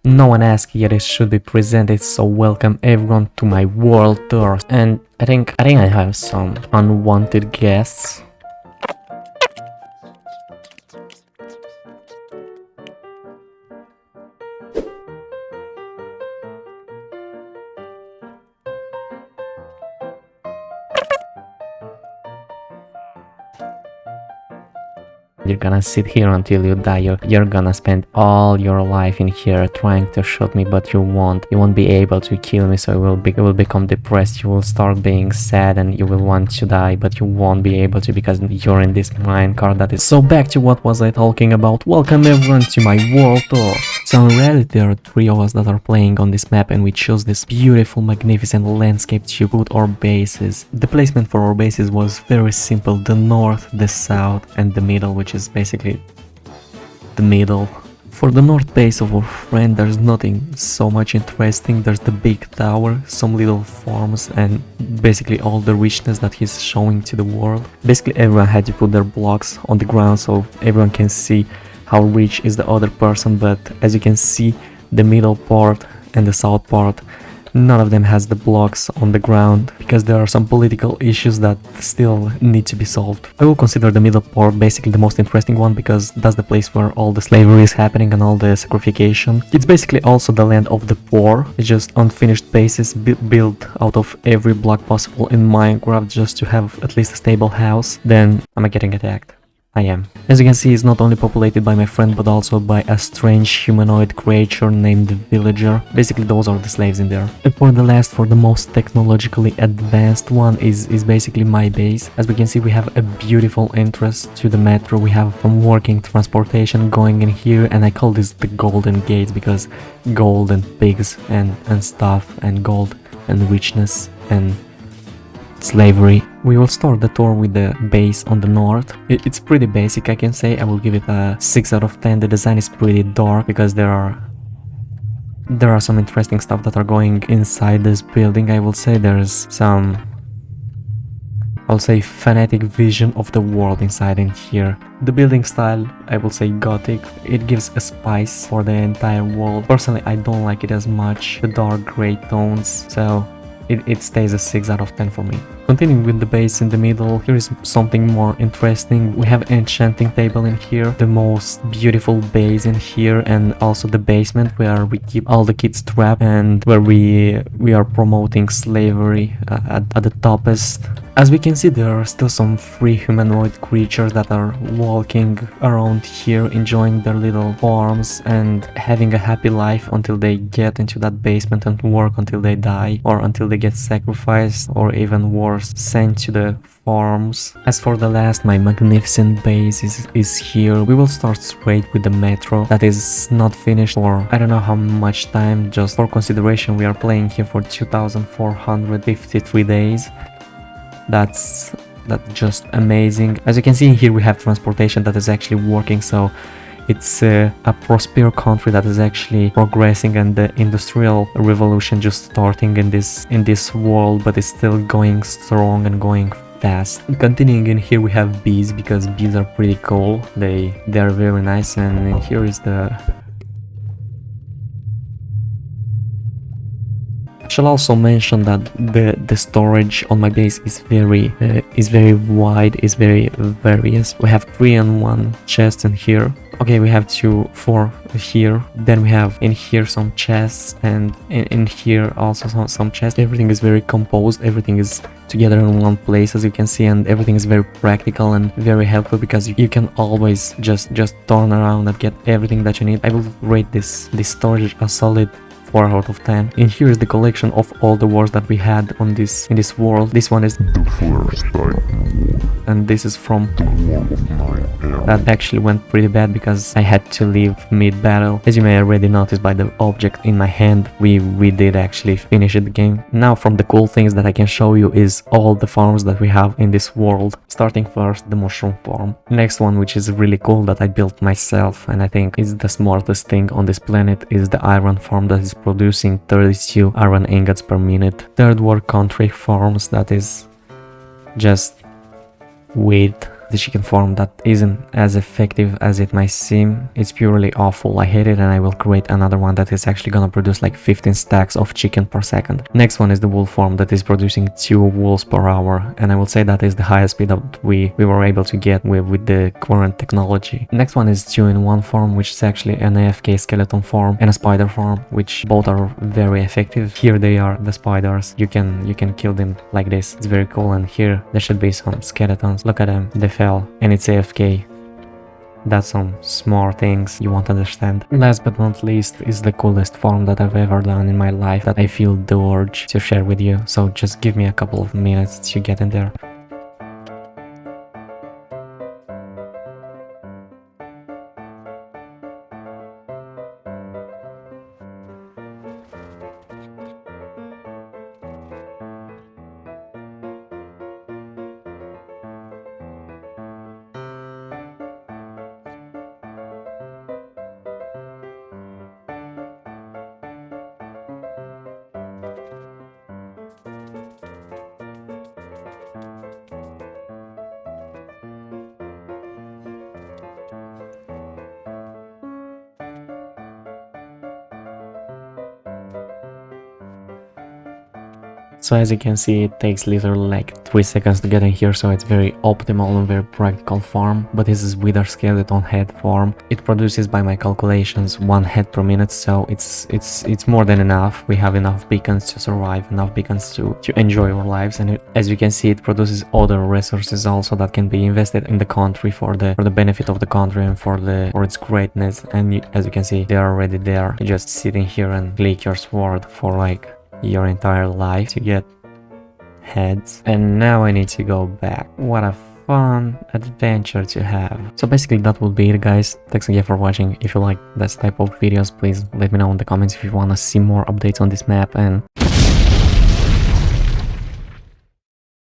No one asked, yet it should be presented, so welcome everyone to my world tour. And I think I have some unwanted guests. You're gonna sit here until you die. You're gonna spend all your life in here trying to shoot me, but you won't. You won't be able to kill me, so you will become depressed. You will start being sad and you will want to die, but you won't be able to because you're in this minecart that is. So back to what was I talking about. Welcome everyone to my world tour. So in reality there are 3 of us that are playing on this map, and we chose this beautiful, magnificent landscape to put our bases. The placement for our bases was very simple: the north, the south, and the middle, which is basically the middle. For the north base of our friend there's nothing so much interesting. There's the big tower, some little farms, and basically all the richness that he's showing to the world. Basically everyone had to put their blocks on the ground so everyone can see how rich is the other person, but as you can see, the middle part and the south part, none of them has the blocks on the ground because there are some political issues that still need to be solved. I will consider the middle part basically the most interesting one because that's the place where all the slavery is happening and all the sacrification. It's basically also the land of the poor. It's just unfinished bases built out of every block possible in Minecraft just to have at least a stable house. Then am I getting attacked? I am. As you can see, it's not only populated by my friend but also by a strange humanoid creature named Villager. Basically those are the slaves in there. And for the most technologically advanced one is basically my base. As we can see, we have a beautiful entrance to the metro. We have some working transportation going in here, and I call this the golden gates because gold and pigs and stuff and gold and richness and slavery. We will start the tour with the base on the north. It's pretty basic, I can say. I will give it a 6 out of 10. The design is pretty dark because there are some interesting stuff that are going inside this building. I will say there's some, I'll say, fanatic vision of the world inside in here. The building style, I will say gothic. It gives a spice for the entire world. Personally, I don't like it as much, the dark gray tones, so it stays a 6 out of 10 for me. Continuing with the base in the middle, here is something more interesting. We have an enchanting table in here, the most beautiful base in here, and also the basement where we keep all the kids trapped and where we are promoting slavery at the toppest. As we can see, there are still some free humanoid creatures that are walking around here, enjoying their little farms and having a happy life until they get into that basement and work until they die, or until they get sacrificed, or even worse, sent to the farms. As for the last, my magnificent base is here. We will start straight with the metro that is not finished for I don't know how much time. Just for consideration, we are playing here for 2453 days. That's just amazing. As you can see in here, we have transportation that is actually working, so it's a prosperous country that is actually progressing, and the industrial revolution just starting in this world, but it's still going strong and going fast. Continuing in here, we have bees because bees are pretty cool. They are very nice, and in here is the. I shall also mention that the storage on my base is very wide, is very various. We have 3-in-1 chests in here. Okay, we have 4 here. Then we have in here some chests, and in here also some chests. Everything is very composed. Everything is together in one place, as you can see, and everything is very practical and very helpful because you can always just turn around and get everything that you need. I will rate this storage a solid 4 out of 10. In here is the collection of all the wars that we had in this world. This one is the first time, and this is from the War of 9. That actually went pretty bad because I had to leave mid-battle. As you may already notice by the object in my hand, we did actually finish the game. Now, from the cool things that I can show you is all the farms that we have in this world. Starting first, the mushroom farm. Next one, which is really cool, that I built myself, and I think is the smartest thing on this planet, is the iron farm that is producing 32 iron ingots per minute. Third world country farms that is just weird. the chicken farm that isn't as effective as it might seem. It's purely awful. I hate it, and I will create another one that is actually gonna produce like 15 stacks of chicken per second. Next one is the wool farm that is producing 2 wools per hour, and I will say that is the highest speed that we were able to get with the current technology. Next one is 2-in-1 farm, which is actually an AFK skeleton farm and a spider farm, which both are very effective. Here they are, the spiders. You can kill them like this. It's very cool. And here there should be some skeletons. Look at them, they fell, and it's AFK. That's some small things you won't understand. Last but not least is the coolest farm that I've ever done in my life that I feel the urge to share with you. So just give me a couple of minutes to get in there. So as you can see, it takes literally like 3 seconds to get in here, so it's very optimal and very practical farm. But this is wither skeleton head farm. It produces, by my calculations, 1 head per minute, so it's more than enough. We have enough beacons to survive, enough beacons to enjoy our lives. And as you can see, it produces other resources also that can be invested in the country for the benefit of the country and for its greatness. And as you can see, they are already there. You just sit in here and click your sword for like your entire life to get heads. And now I need to go back. What a fun adventure to have. So basically that would be it, guys. Thanks again for watching. If you like this type of videos, please let me know in the comments if you want to see more updates on this map, and